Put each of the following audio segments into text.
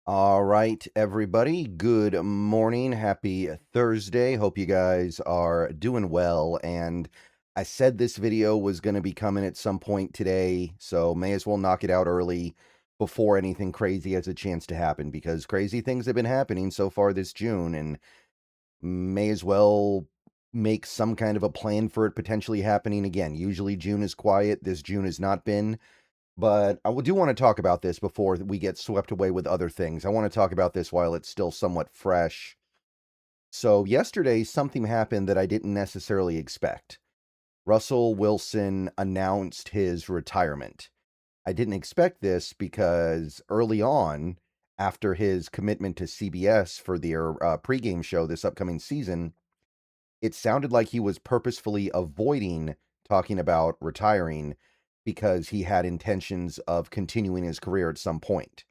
All right, everybody. Good morning. Happy Thursday. Hope you guys are doing well. And I said this video was going to be coming at some point today, so may as well knock it out early before anything crazy has a chance to happen, because crazy things have been happening so far this June, and may as well make some kind of a plan for it potentially happening again. Usually June is quiet. This June has not been. But I do want to talk about this before we get swept away with other things. I want to talk about this while it's still somewhat fresh. So yesterday, something happened that I didn't necessarily expect. Russell Wilson announced his retirement. I didn't expect this because early on, after his commitment to CBS for their pregame show this upcoming season, it sounded like he was purposefully avoiding talking about retiring because he had intentions of continuing his career at some point.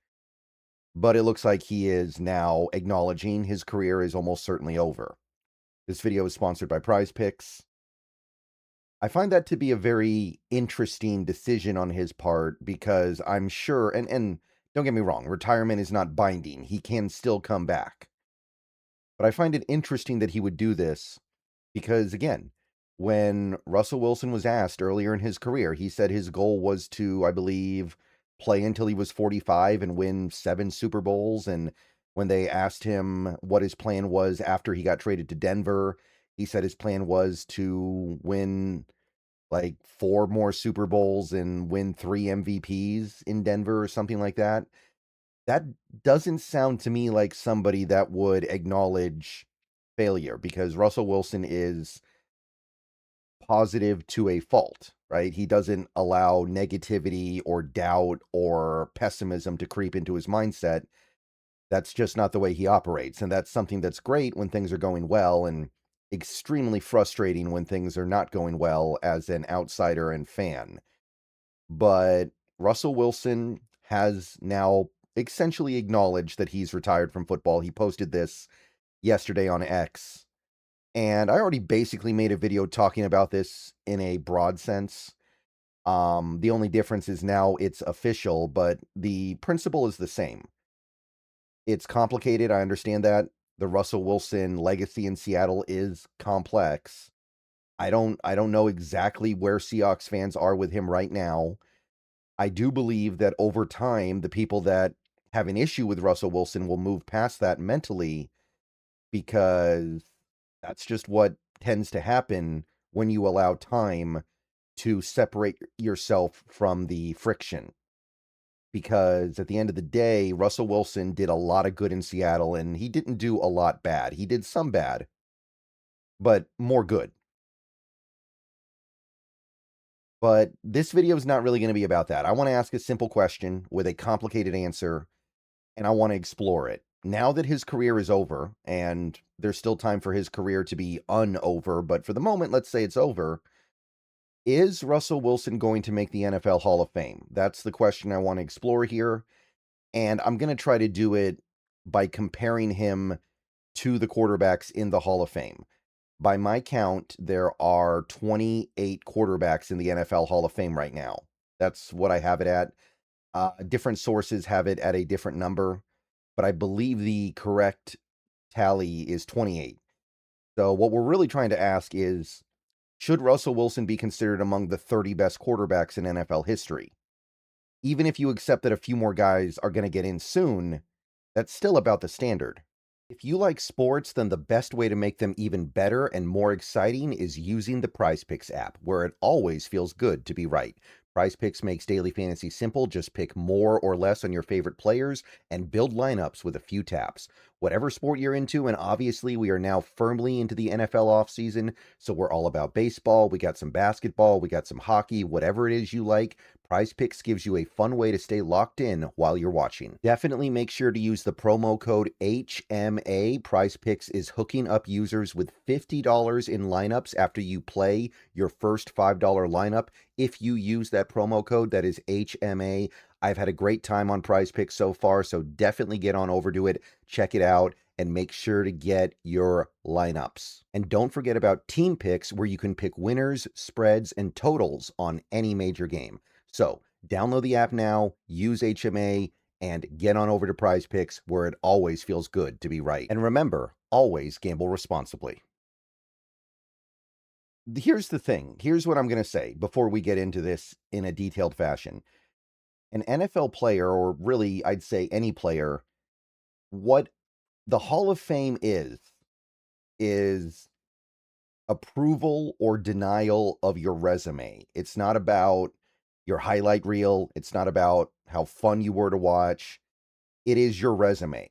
But it looks like he is now acknowledging his career is almost certainly over. This video is sponsored by PrizePicks. I find that to be a very interesting decision on his part because I'm sure, and don't get me wrong, retirement is not binding. He can still come back. But I find it interesting that he would do this because, again, when Russell Wilson was asked earlier in his career, he said his goal was to, I believe, play until he was 45 and win 7 Super Bowls. And when they asked him what his plan was after he got traded to Denver, he said his plan was to win like 4 more Super Bowls and win 3 MVPs in Denver or something like that. That doesn't sound to me like somebody that would acknowledge failure, because Russell Wilson is positive to a fault, right? He doesn't allow negativity or doubt or pessimism to creep into his mindset. That's just not the way he operates. And that's something that's great when things are going well, and extremely frustrating when things are not going well as an outsider and fan. But Russell Wilson has now essentially acknowledged that he's retired from football. He posted this yesterday on X. And I already basically made a video talking about this in a broad sense. The only difference is now it's official, but the principle is the same. It's complicated, I understand that. The Russell Wilson legacy in Seattle is complex. I don't know exactly where Seahawks fans are with him right now. I do believe that over time, the people that have an issue with Russell Wilson will move past that mentally, because that's just what tends to happen when you allow time to separate yourself from the friction. Because at the end of the day, Russell Wilson did a lot of good in Seattle, and he didn't do a lot bad. He did some bad, but more good. But this video is not really going to be about that. I want to ask a simple question with a complicated answer, and I want to explore it. Now that his career is over, and there's still time for his career to be unover, but for the moment, let's say it's over, is Russell Wilson going to make the NFL Hall of Fame? That's the question I want to explore here, and I'm going to try to do it by comparing him to the quarterbacks in the Hall of Fame. By my count, there are 28 quarterbacks in the NFL Hall of Fame right now. That's what I have it at. Different sources have it at a different number, but I believe the correct tally is 28. So what we're really trying to ask is, should Russell Wilson be considered among the 30 best quarterbacks in NFL history? Even if you accept that a few more guys are going to get in soon, that's still about the standard. If you like sports, then the best way to make them even better and more exciting is using the PrizePicks app, where it always feels good to be right. PrizePicks makes daily fantasy simple. Just pick more or less on your favorite players and build lineups with a few taps. Whatever sport you're into, and obviously we are now firmly into the NFL offseason, so we're all about baseball. We got some basketball, we got some hockey, whatever it is you like. PrizePicks gives you a fun way to stay locked in while you're watching. Definitely make sure to use the promo code HMA. PrizePicks is hooking up users with $50 in lineups after you play your first $5 lineup. If you use that promo code, that is HMA. I've had a great time on PrizePicks so far, so definitely get on over to it, check it out, and make sure to get your lineups. And don't forget about team picks, where you can pick winners, spreads, and totals on any major game. So download the app now, use HMA, and get on over to Prize Picks, where it always feels good to be right. And remember, always gamble responsibly. Here's the thing. Here's what I'm going to say before we get into this in a detailed fashion. An NFL player, or really, I'd say any player, what the Hall of Fame is approval or denial of your resume. It's not about your highlight reel. It's not about how fun you were to watch. It is your resume.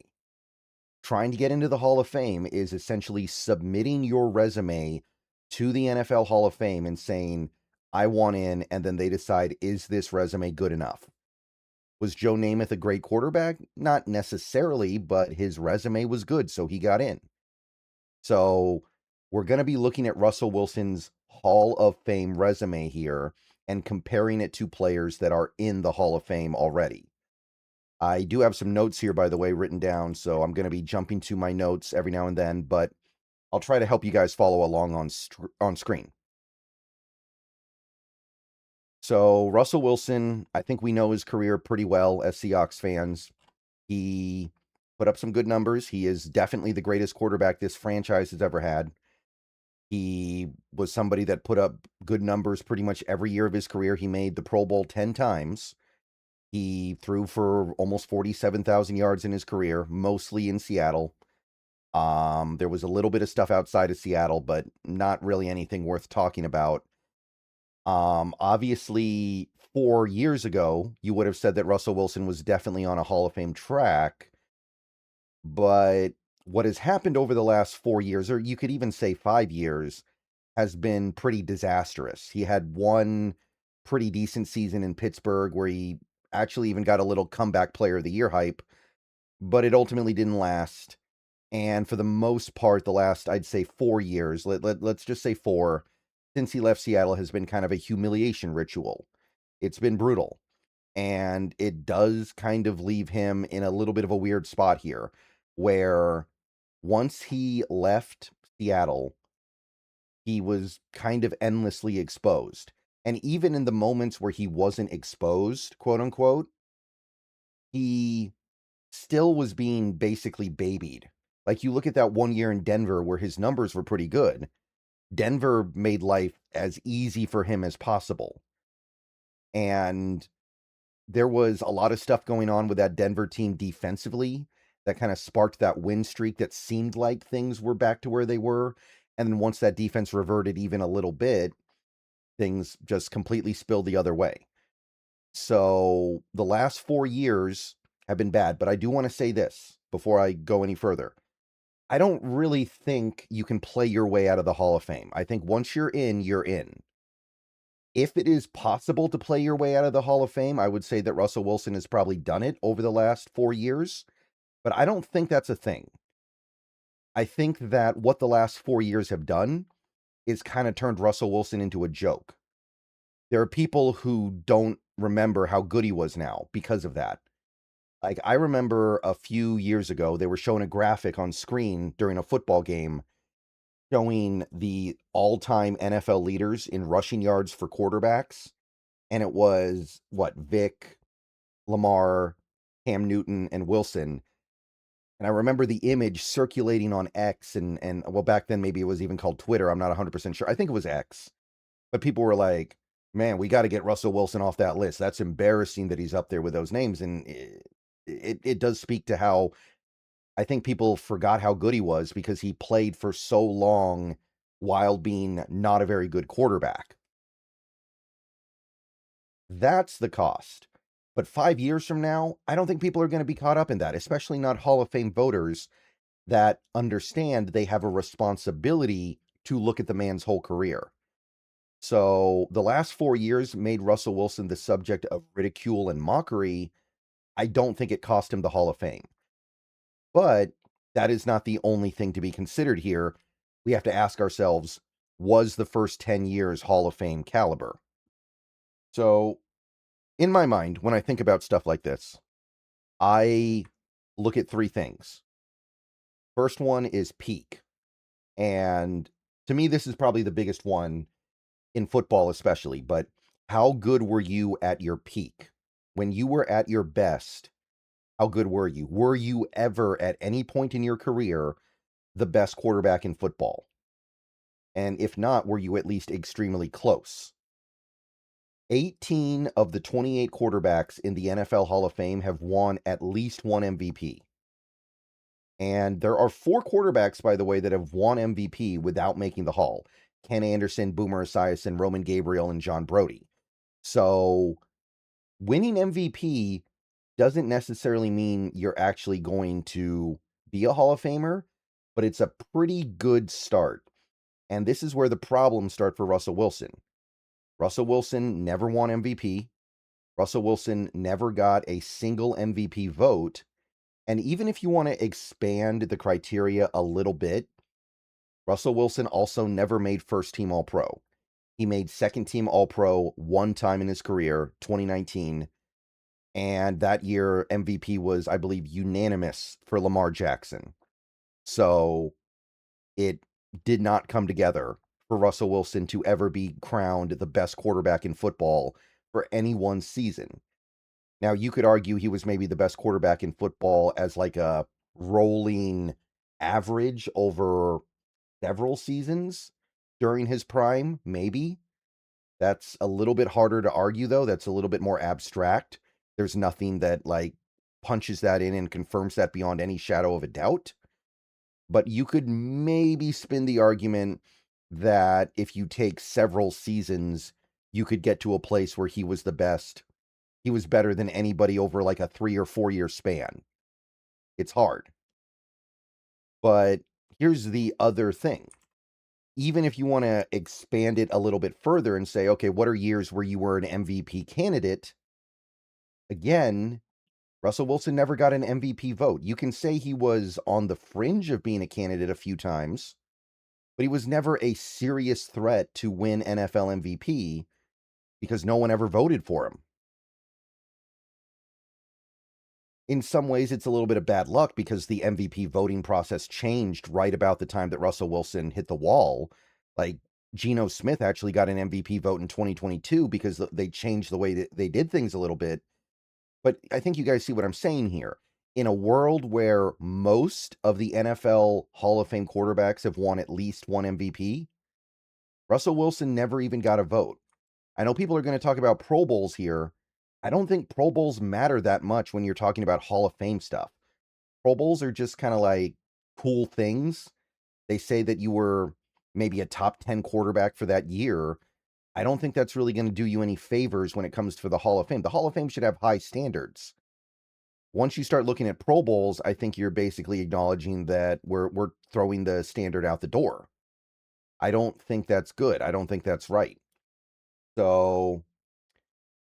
Trying to get into the Hall of Fame is essentially submitting your resume to the NFL Hall of Fame and saying, I want in, and then they decide, is this resume good enough? Was Joe Namath a great quarterback? Not necessarily, but his resume was good, so he got in. So we're going to be looking at Russell Wilson's Hall of Fame resume here and comparing it to players that are in the Hall of Fame already. I do have some notes here, by the way, written down, so I'm going to be jumping to my notes every now and then, but I'll try to help you guys follow along on screen. So Russell Wilson, I think we know his career pretty well as Seahawks fans. He put up some good numbers. He is definitely the greatest quarterback this franchise has ever had. He was somebody that put up good numbers pretty much every year of his career. He made the Pro Bowl 10 times. He threw for almost 47,000 yards in his career, mostly in Seattle. There was a little bit of stuff outside of Seattle, but not really anything worth talking about. Obviously, 4 years ago, you would have said that Russell Wilson was definitely on a Hall of Fame track. But what has happened over the last 4 years, or you could even say 5 years, has been pretty disastrous. He had one pretty decent season in Pittsburgh where he actually even got a little comeback player of the year hype, but it ultimately didn't last. And for the most part, the last, I'd say 4 years, let's just say 4, since he left Seattle, has been kind of a humiliation ritual. It's been brutal. And it does kind of leave him in a little bit of a weird spot here, where once he left Seattle, he was kind of endlessly exposed. And even in the moments where he wasn't exposed, quote unquote, he still was being basically babied. Like, you look at that 1 year in Denver where his numbers were pretty good. Denver made life as easy for him as possible. And there was a lot of stuff going on with that Denver team defensively that kind of sparked that win streak that seemed like things were back to where they were. And then once that defense reverted even a little bit, things just completely spilled the other way. So the last 4 years have been bad, but I do want to say this before I go any further. I don't really think you can play your way out of the Hall of Fame. I think once you're in, you're in. If it is possible to play your way out of the Hall of Fame, I would say that Russell Wilson has probably done it over the last 4 years, but I don't think that's a thing. I think that what the last 4 years have done is kind of turned Russell Wilson into a joke. There are people who don't remember how good he was now because of that. Like, I remember a few years ago, they were showing a graphic on screen during a football game showing the all-time NFL leaders in rushing yards for quarterbacks. And it was, Vic, Lamar, Cam Newton, and Wilson. And I remember the image circulating on X and well, back then maybe it was even called Twitter. I'm not 100% sure. I think it was X. But people were like, man, we got to get Russell Wilson off that list. That's embarrassing that he's up there with those names. And it does speak to how I think people forgot how good he was because he played for so long while being not a very good quarterback. That's the cost. But 5 years from now, I don't think people are going to be caught up in that, especially not Hall of Fame voters that understand they have a responsibility to look at the man's whole career. So the last 4 years made Russell Wilson the subject of ridicule and mockery. I don't think it cost him the Hall of Fame. But that is not the only thing to be considered here. We have to ask ourselves, was the first 10 years Hall of Fame caliber? So in my mind, when I think about stuff like this, I look at 3 things. First one is peak. And to me, this is probably the biggest one in football, especially. But how good were you at your peak? When you were at your best, How good were you? Were you ever at any point in your career the best quarterback in football? And if not, were you at least extremely close? 18 of the 28 quarterbacks in the NFL Hall of Fame have won at least one MVP. And there are 4 quarterbacks, by the way, that have won MVP without making the Hall. Ken Anderson, Boomer Esiason, Roman Gabriel, and John Brody. So winning MVP doesn't necessarily mean you're actually going to be a Hall of Famer, but it's a pretty good start. And this is where the problems start for Russell Wilson. Russell Wilson never won MVP. Russell Wilson never got a single MVP vote. And even if you want to expand the criteria a little bit, Russell Wilson also never made first team All-Pro. He made second team All-Pro one time in his career, 2019. And that year, MVP was, I believe, unanimous for Lamar Jackson. So it did not come together for Russell Wilson to ever be crowned the best quarterback in football for any one season. Now, you could argue he was maybe the best quarterback in football as like a rolling average over several seasons during his prime, maybe. That's a little bit harder to argue, though. That's a little bit more abstract. There's nothing that, like, punches that in and confirms that beyond any shadow of a doubt. But you could maybe spin the argument that if you take several seasons, you could get to a place where he was the best. He was better than anybody over, like, a 3 or 4 year span. It's hard. But here's the other thing. Even if you want to expand it a little bit further and say, okay, what are years where you were an MVP candidate? Again, Russell Wilson never got an MVP vote. You can say he was on the fringe of being a candidate a few times, but he was never a serious threat to win NFL MVP because no one ever voted for him. In some ways, it's a little bit of bad luck because the MVP voting process changed right about the time that Russell Wilson hit the wall. Like, Geno Smith actually got an MVP vote in 2022 because they changed the way that they did things a little bit. But I think you guys see what I'm saying here. In a world where most of the NFL Hall of Fame quarterbacks have won at least one MVP, Russell Wilson never even got a vote. I know people are going to talk about Pro Bowls here. I don't think Pro Bowls matter that much when you're talking about Hall of Fame stuff. Pro Bowls are just kind of like cool things. They say that you were maybe a top 10 quarterback for that year. I don't think that's really going to do you any favors when it comes to the Hall of Fame. The Hall of Fame should have high standards. Once you start looking at Pro Bowls, I think you're basically acknowledging that we're throwing the standard out the door. I don't think that's good. I don't think that's right. So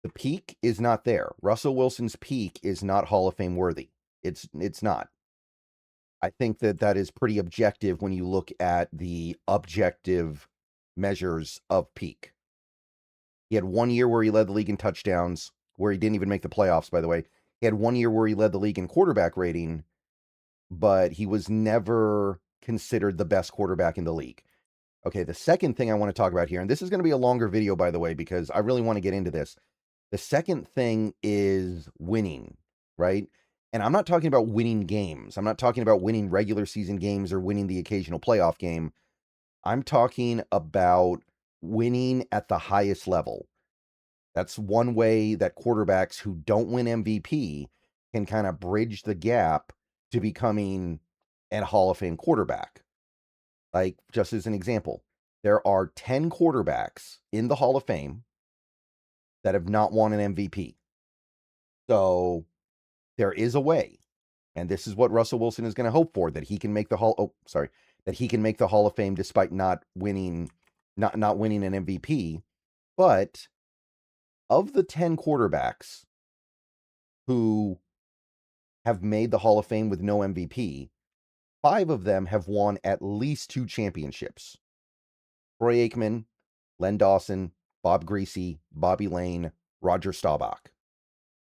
the peak is not there. Russell Wilson's peak is not Hall of Fame worthy. It's not. I think that is pretty objective when you look at the objective measures of peak. He had 1 year where he led the league in touchdowns, where he didn't even make the playoffs, by the way. He had 1 year where he led the league in quarterback rating, but he was never considered the best quarterback in the league. Okay, the second thing I want to talk about here, and this is going to be a longer video, by the way, because I really want to get into this. The second thing is winning, right? And I'm not talking about winning games. I'm not talking about winning regular season games or winning the occasional playoff game. I'm talking about winning at the highest level. That's one way that quarterbacks who don't win MVP can kind of bridge the gap to becoming a Hall of Fame quarterback. Like, just as an example, there are 10 quarterbacks in the Hall of Fame that have not won an MVP. So there is a way, and this is what Russell Wilson is going to hope for, that he can make the that he can make the Hall of Fame despite not winning an MVP. But of the 10 quarterbacks who have made the Hall of Fame with no MVP, 5 of them have won at least 2 championships. Troy Aikman, Len Dawson, Bob Greasy, Bobby Lane, Roger Staubach.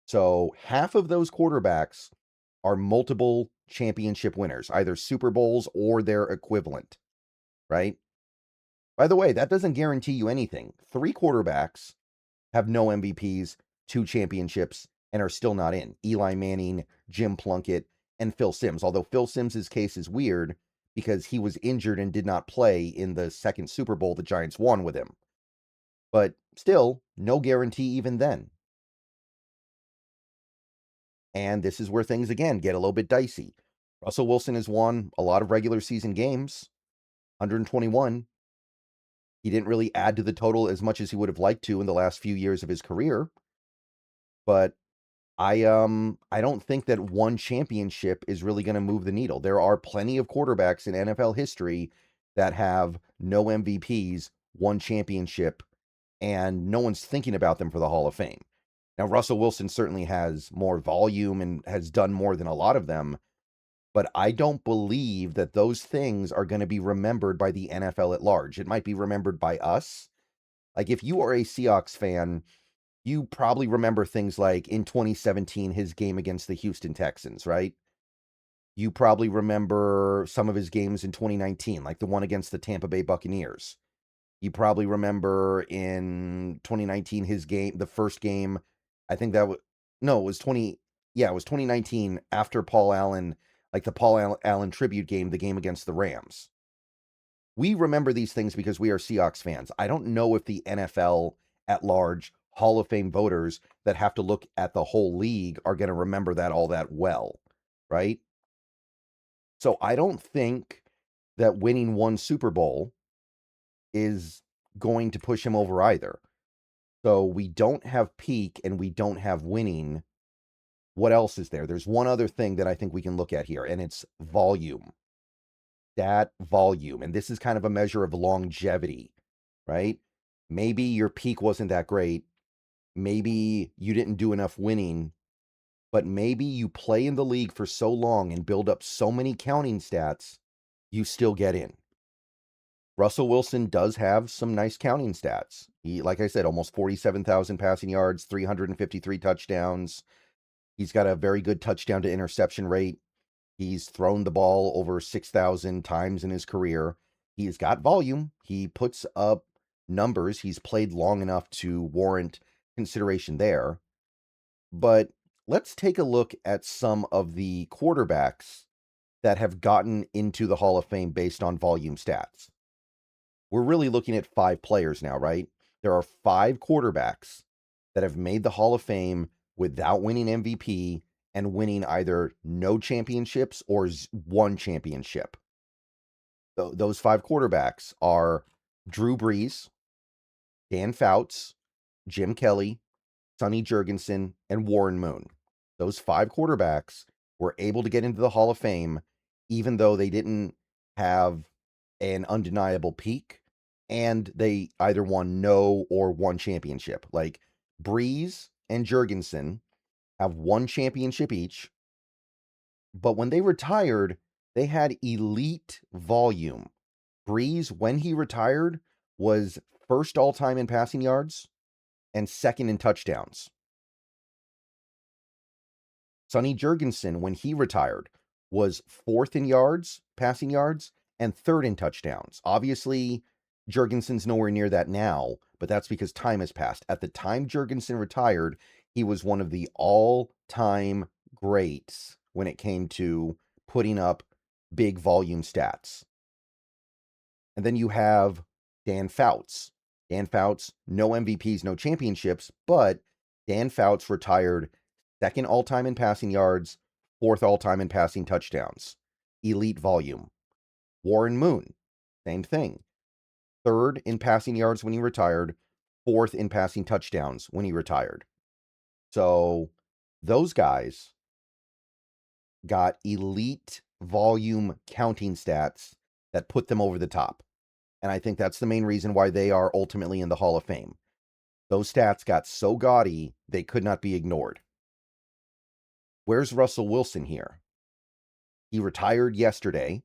So half of those quarterbacks are multiple championship winners, either Super Bowls or their equivalent, right? By the way, that doesn't guarantee you anything. 3 quarterbacks have no MVPs, 2 championships. and are still not in. Eli Manning, Jim Plunkett, and Phil Simms. Although Phil Simms' case is weird because he was injured and did not play in the second Super Bowl the Giants won with him. But still, no guarantee even then. And this is where things, again, get a little bit dicey. Russell Wilson has won a lot of regular season games, 121. He didn't really add to the total as much as he would have liked to in the last few years of his career. But I don't think that one championship is really going to move the needle. There are plenty of quarterbacks in NFL history that have no MVPs, one championship, and no one's thinking about them for the Hall of Fame. Now, Russell Wilson certainly has more volume and has done more than a lot of them, but I don't believe that those things are going to be remembered by the NFL at large. It might be remembered by us. Like, if you are a Seahawks fan, you probably remember things like in 2017, his game against the Houston Texans, right? You probably remember some of his games in 2019, like the one against the Tampa Bay Buccaneers. You probably remember in 2019 his game, the first game, I think that was, no, it was 2019 after Paul Allen, like the Paul Allen tribute game, the game against the Rams. We remember these things because we are Seahawks fans. I don't know if the NFL at large, Hall of Fame voters that have to look at the whole league are going to remember that all that well, right? So I don't think that winning one Super Bowl is going to push him over either. So we don't have peak and we don't have winning. What else is there? There's one other thing that I think we can look at here, and it's volume. That volume. And this is kind of a measure of longevity, right? Maybe your peak wasn't that great. Maybe you didn't do enough winning, but maybe you play in the league for so long and build up so many counting stats, you still get in. Russell Wilson does have some nice counting stats. He, like I said, almost 47,000 passing yards, 353 touchdowns. He's got a very good touchdown to interception rate. He's thrown the ball over 6,000 times in his career. He's got volume. He puts up numbers. He's played long enough to warrant consideration there. But let's take a look at some of the quarterbacks that have gotten into the Hall of Fame based on volume stats. We're really looking at 5 players now, right? There are 5 quarterbacks that have made the Hall of Fame without winning MVP and winning either no championships or one championship. Those 5 quarterbacks are Drew Brees, Dan Fouts, Jim Kelly, Sonny Jurgensen, and Warren Moon. Those 5 quarterbacks were able to get into the Hall of Fame even though they didn't have an undeniable peak, and they either won no or one championship. Like Brees and Jurgensen have one championship each, but when they retired, they had elite volume. Brees, when he retired, was first all-time in passing yards and second in touchdowns. Sonny Jurgensen, when he retired, was fourth in yards, passing yards, and third in touchdowns. Obviously, Jurgensen's nowhere near that now, but that's because time has passed. At the time Jurgensen retired, he was one of the all-time greats when it came to putting up big volume stats. And then you have Dan Fouts. Dan Fouts, no MVPs, no championships, but Dan Fouts retired second all-time in passing yards, fourth all-time in passing touchdowns. Elite volume. Warren Moon, same thing. Third in passing yards when he retired, fourth in passing touchdowns when he retired. So those guys got elite volume counting stats that put them over the top. And I think that's the main reason why they are ultimately in the Hall of Fame. Those stats got so gaudy, they could not be ignored. Where's Russell Wilson here? He retired yesterday.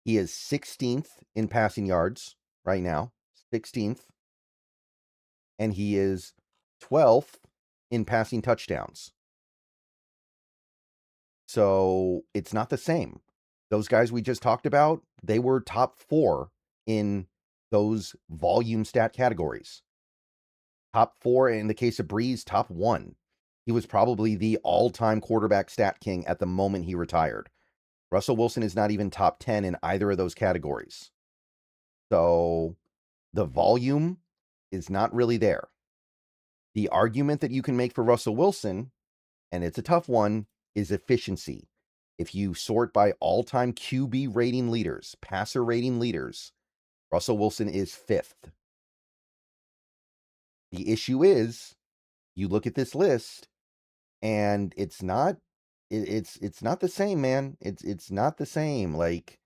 He is 16th in passing yards right now, 16th. And he is 12th in passing touchdowns. So it's not the same. Those guys we just talked about, they were top 4 in those volume stat categories. Top 4, in the case of Brees, top 1. He was probably the all-time quarterback stat king at the moment he retired. Russell Wilson is not even top 10 in either of those categories. So the volume is not really there. The argument that you can make for Russell Wilson, and it's a tough one, is efficiency. If you sort by all-time QB rating leaders, passer rating leaders, Russell Wilson is 5th. The issue is, you look at this list, and it's not the same, man. It's not the same. Like,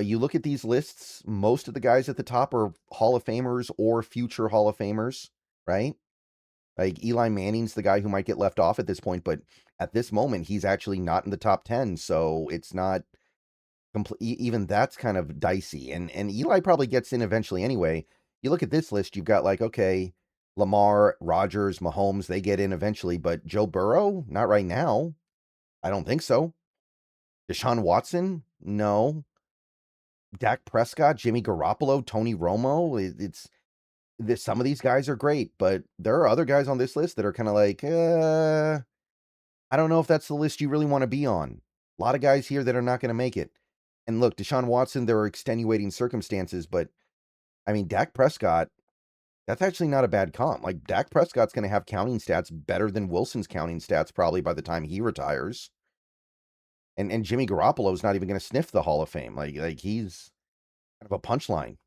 you look at these lists, most of the guys at the top are Hall of Famers or future Hall of Famers, right? Like Eli Manning's the guy who might get left off at this point, but at this moment, he's actually not in the top 10. So it's not even that's kind of dicey. And Eli probably gets in eventually anyway. You look at this list, you've got like, okay, Lamar, Rodgers, Mahomes, they get in eventually, but Joe Burrow, not right now. I don't think so. Deshaun Watson, no. Dak Prescott, Jimmy Garoppolo, Tony Romo, some of these guys are great, but there are other guys on this list that are kind of like, I don't know if that's the list you really want to be on. A lot of guys here that are not going to make it. And look, Deshaun Watson, there are extenuating circumstances, but I mean, Dak Prescott, that's actually not a bad comp. Like, Dak Prescott's going to have counting stats better than Wilson's counting stats probably by the time he retires. And Jimmy Garoppolo's not even going to sniff the Hall of Fame. Like he's kind of a punchline.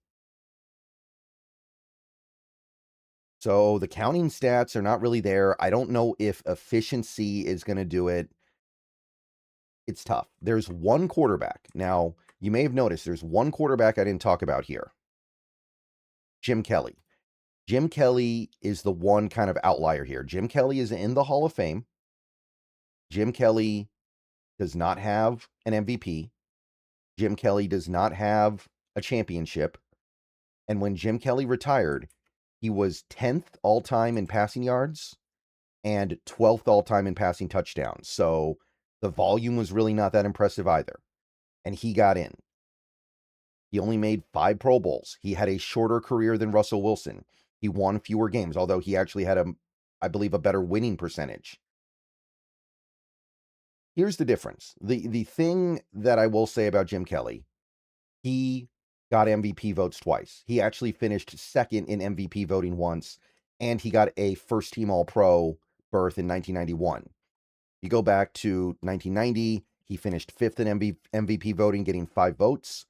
So the counting stats are not really there. I don't know if efficiency is going to do it. It's tough. There's one quarterback. Now, you may have noticed there's one quarterback I didn't talk about here. Jim Kelly. Jim Kelly is the one kind of outlier here. Jim Kelly is in the Hall of Fame. Jim Kelly does not have an MVP. Jim Kelly does not have a championship. And when Jim Kelly retired, he was 10th all-time in passing yards and 12th all-time in passing touchdowns. So the volume was really not that impressive either. And he got in. He only made 5 Pro Bowls. He had a shorter career than Russell Wilson. He won fewer games, although he actually had, I believe, a better winning percentage. Here's the difference. The thing that I will say about Jim Kelly, he got MVP votes twice. He actually finished second in MVP voting once, and he got a first-team All-Pro berth in 1991. You go back to 1990, he finished 5th in MVP voting, getting 5 votes.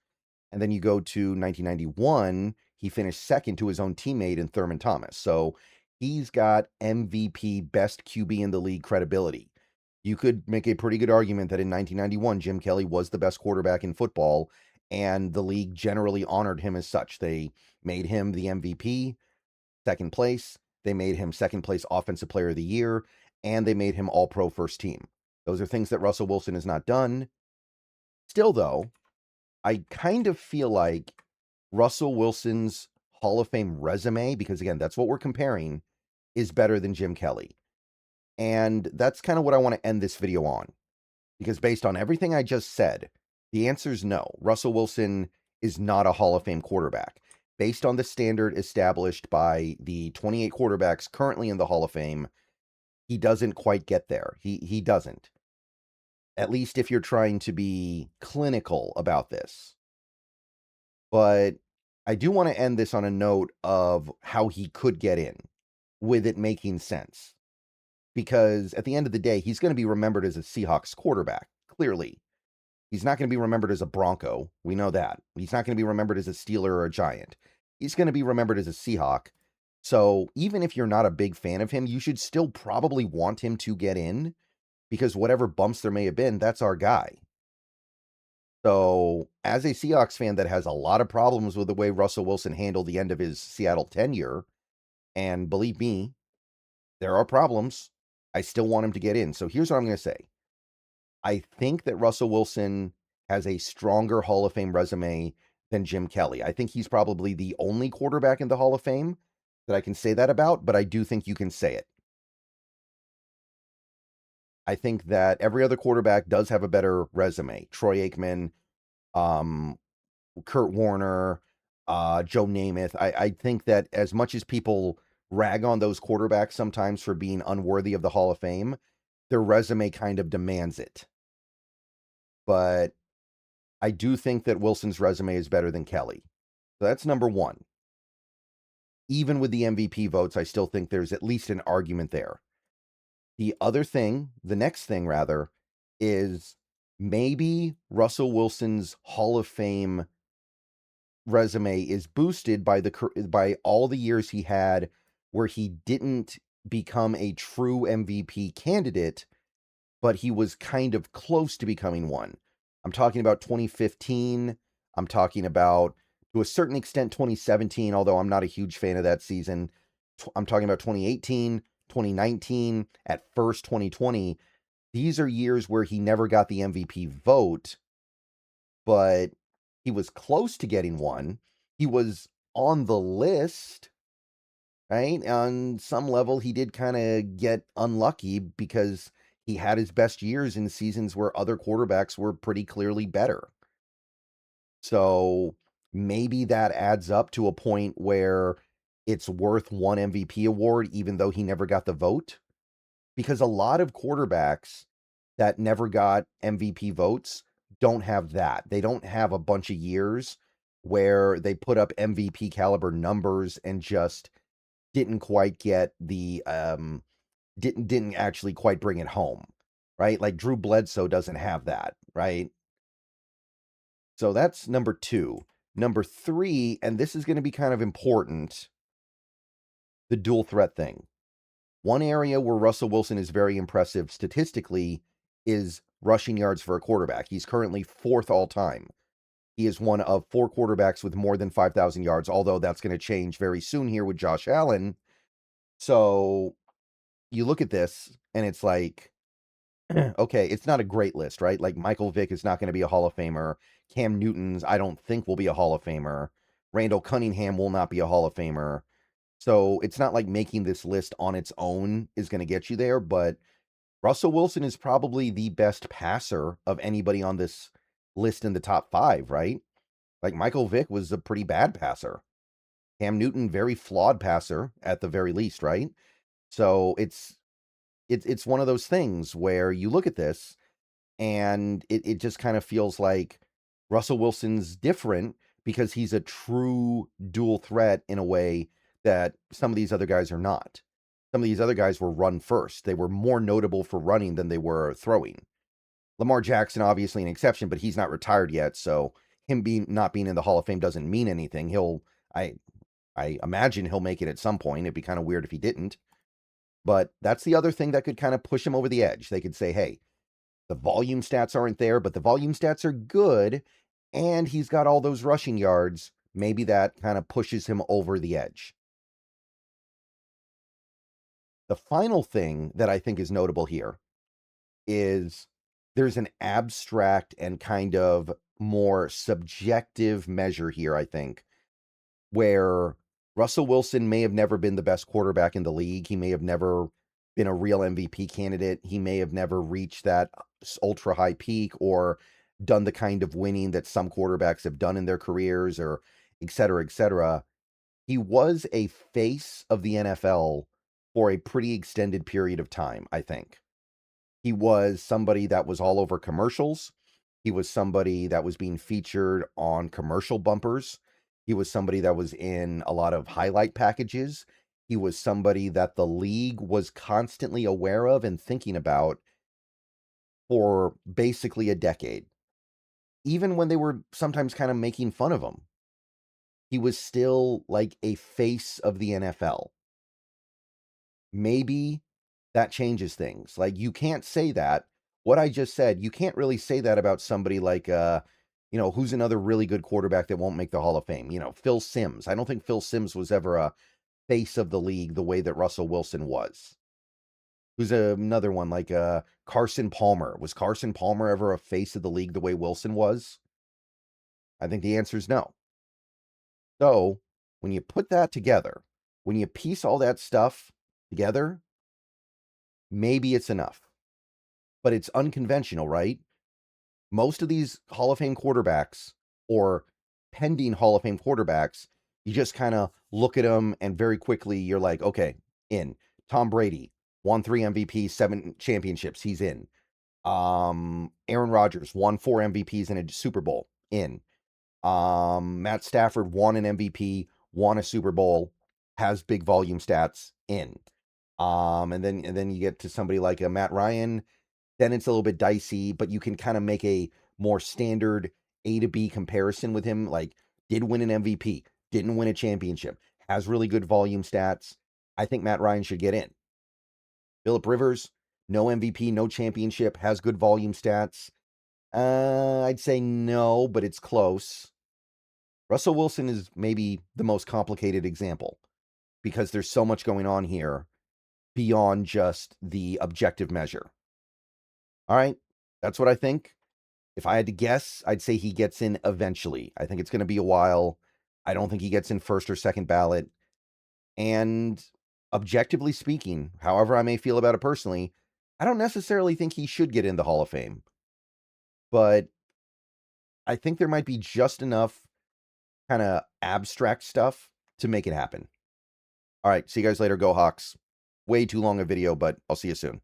And then you go to 1991, he finished second to his own teammate in Thurman Thomas. So he's got MVP best QB in the league credibility. You could make a pretty good argument that in 1991, Jim Kelly was the best quarterback in football, and the league generally honored him as such. They made him the MVP, second place. They made him second place Offensive Player of the Year, and they made him All-Pro first team. Those are things that Russell Wilson has not done. Still, though, I kind of feel like Russell Wilson's Hall of Fame resume, because again, that's what we're comparing, is better than Jim Kelly. And that's kind of what I want to end this video on. Because based on everything I just said, the answer is no. Russell Wilson is not a Hall of Fame quarterback. Based on the standard established by the 28 quarterbacks currently in the Hall of Fame, he doesn't quite get there. He doesn't. At least if you're trying to be clinical about this. But I do want to end this on a note of how he could get in with it making sense. Because at the end of the day, he's going to be remembered as a Seahawks quarterback, clearly. He's not going to be remembered as a Bronco. We know that. He's not going to be remembered as a Steeler or a Giant. He's going to be remembered as a Seahawk. So even if you're not a big fan of him, you should still probably want him to get in, because whatever bumps there may have been, that's our guy. So as a Seahawks fan that has a lot of problems with the way Russell Wilson handled the end of his Seattle tenure, and believe me, there are problems, I still want him to get in. So here's what I'm going to say. I think that Russell Wilson has a stronger Hall of Fame resume than Jim Kelly. I think he's probably the only quarterback in the Hall of Fame that I can say that about, but I do think you can say it. I think that every other quarterback does have a better resume. Troy Aikman, Kurt Warner, Joe Namath. I think that as much as people rag on those quarterbacks sometimes for being unworthy of the Hall of Fame, their resume kind of demands it. But I do think that Wilson's resume is better than Kelly. So that's number one. Even with the MVP votes, I still think there's at least an argument there. The other thing, the next thing rather, is maybe Russell Wilson's Hall of Fame resume is boosted by all the years he had where he didn't become a true MVP candidate, but he was kind of close to becoming one. I'm talking about 2015. I'm talking about, to a certain extent, 2017, although I'm not a huge fan of that season. I'm talking about 2018, 2019, at first 2020. These are years where he never got the MVP vote, but he was close to getting one. He was on the list, right? On some level, he did kind of get unlucky because he had his best years in seasons where other quarterbacks were pretty clearly better. So maybe that adds up to a point where it's worth one MVP award, even though he never got the vote. Because a lot of quarterbacks that never got MVP votes don't have that. They don't have a bunch of years where they put up MVP caliber numbers and just didn't quite get the didn't actually quite bring it home, right? Like Drew Bledsoe doesn't have that, right? So that's number 2. Number 3, and this is going to be kind of important, the dual threat thing. One area where Russell Wilson is very impressive statistically is rushing yards for a quarterback. He's currently 4th all time. He is one of 4 quarterbacks with more than 5,000 yards, although that's going to change very soon here with Josh Allen. So you look at this and it's like, okay, it's not a great list, right? Like Michael Vick is not going to be a Hall of Famer. Cam Newton's, I don't think, will be a Hall of Famer. Randall Cunningham will not be a Hall of Famer. So it's not like making this list on its own is going to get you there, but Russell Wilson is probably the best passer of anybody on this list in the top 5, right? Like Michael Vick was a pretty bad passer. Cam Newton, very flawed passer at the very least, right? So it's one of those things where you look at this and it just kind of feels like Russell Wilson's different because he's a true dual threat in a way that some of these other guys are not. Some of these other guys were run first. They were more notable for running than they were throwing. Lamar Jackson, obviously an exception, but he's not retired yet, so him not being in the Hall of Fame doesn't mean anything. I imagine he'll make it at some point. It'd be kind of weird if he didn't. But that's the other thing that could kind of push him over the edge. They could say, hey, the volume stats aren't there, but the volume stats are good, and he's got all those rushing yards. Maybe that kind of pushes him over the edge. The final thing that I think is notable here is there's an abstract and kind of more subjective measure here, I think, where Russell Wilson may have never been the best quarterback in the league. He may have never been a real MVP candidate. He may have never reached that ultra high peak or done the kind of winning that some quarterbacks have done in their careers, or et cetera, et cetera. He was a face of the NFL for a pretty extended period of time, I think. He was somebody that was all over commercials. He was somebody that was being featured on commercial bumpers. He was somebody that was in a lot of highlight packages. He was somebody that the league was constantly aware of and thinking about for basically a decade. Even when they were sometimes kind of making fun of him, he was still like a face of the NFL. Maybe that changes things. Like, you can't say that. What I just said, you can't really say that about somebody like, who's another really good quarterback that won't make the Hall of Fame? Phil Simms. I don't think Phil Simms was ever a face of the league the way that Russell Wilson was. Who's another one like Carson Palmer? Was Carson Palmer ever a face of the league the way Wilson was? I think the answer is no. So when you put that together, when you piece all that stuff together, maybe it's enough. But it's unconventional, right? Most of these Hall of Fame quarterbacks or pending Hall of Fame quarterbacks You just kind of look at them and very quickly you're like, okay, in. Tom Brady won 3 MVPs, 7 championships. He's in. Aaron Rodgers won 4 MVPs in a Super Bowl. In. Matt Stafford won an MVP, won a Super Bowl, has big volume stats. In. And then you get to somebody like a Matt Ryan. Then it's a little bit dicey, but you can kind of make a more standard A to B comparison with him. Like, did win an MVP, didn't win a championship, has really good volume stats. I think Matt Ryan should get in. Phillip Rivers, no MVP, no championship, has good volume stats. I'd say no, but it's close. Russell Wilson is maybe the most complicated example because there's so much going on here beyond just the objective measure. All right, that's what I think. If I had to guess, I'd say he gets in eventually. I think it's going to be a while. I don't think he gets in first or second ballot. And objectively speaking, however I may feel about it personally, I don't necessarily think he should get in the Hall of Fame. But I think there might be just enough kind of abstract stuff to make it happen. All right, see you guys later. Go Hawks. Way too long a video, but I'll see you soon.